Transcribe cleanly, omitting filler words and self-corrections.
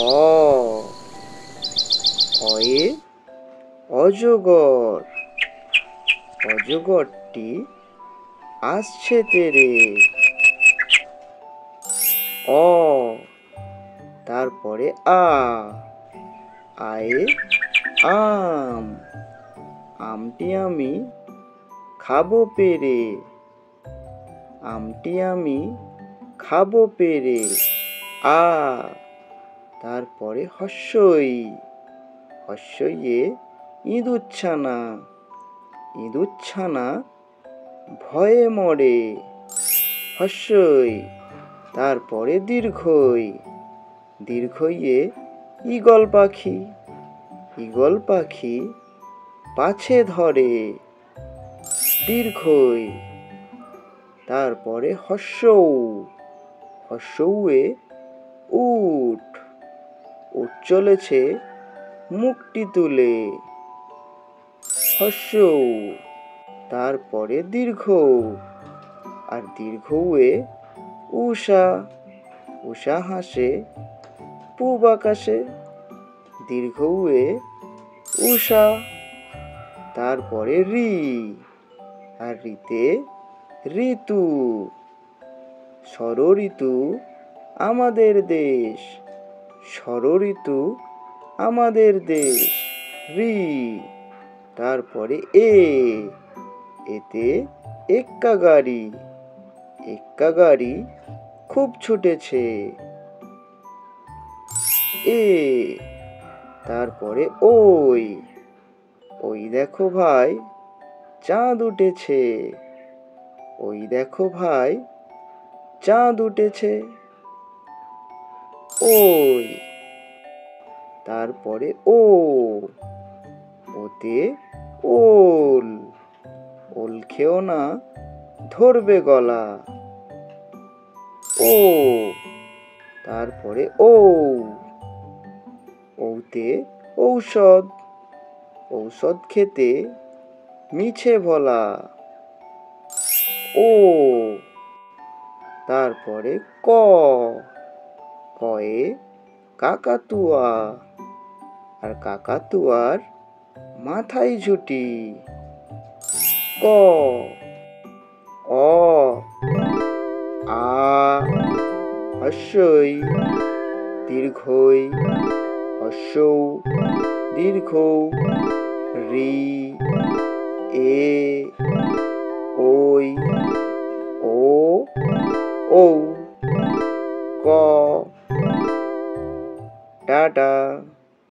অ অয়ে অজগর। অজগরটি আসছে তেরে। অ তারপরে আয়ে আম। আমটি আমি খাবো পেরে। আমটি আমি খাবো পেরে। তারপরে হস্যই। হস্যইয়ে ইঁদুরছানা। ইঁদুরছানা ভয়ে মরে। হস্যই। তারপরে দীর্ঘই। দীর্ঘইয়ে ঈগল পাখি। ঈগল পাখি পাছে ধরে। দীর্ঘই। তারপরে হস্যৌ। হস্যৌয়ে উট। উট চলেছে মুখটি তুলে। হস্যৌ। তারপরে দীর্ঘ। আর দীর্ঘউয়ে উষা। উষা হাসে পূব আকাশে। দীর্ঘউয়ে উষা। তারপরে ঋ। আর ঋতে ঋতু। ষড়ঋতু আমাদের দেশ। ষড়ঋতু আমাদের দেশ। ঋ। তারপরে এতে এক্কা গাড়ি। এক্কা গাড়ি খুব ছুটেছে। তারপরে ওই দেখো ভাই চাঁদ উঠেছে। ওই দেখো ভাই চাঁদ উঠেছে। তারপরে ওতে ওল। ওল খেও না ধরবে গলা। তারপরে ঔতে ঔষধ। ঔষধ খেতে মিছে ভোলা। তারপরে কয়ে কাকাতুয়া। আর কাকাতুয়ার মাথায় ঝুঁটি। অ আ হস্যই দীর্ঘই হস্যৌ দীর্ঘৌ ঋ এ ওই ও ঔ ক টাটা।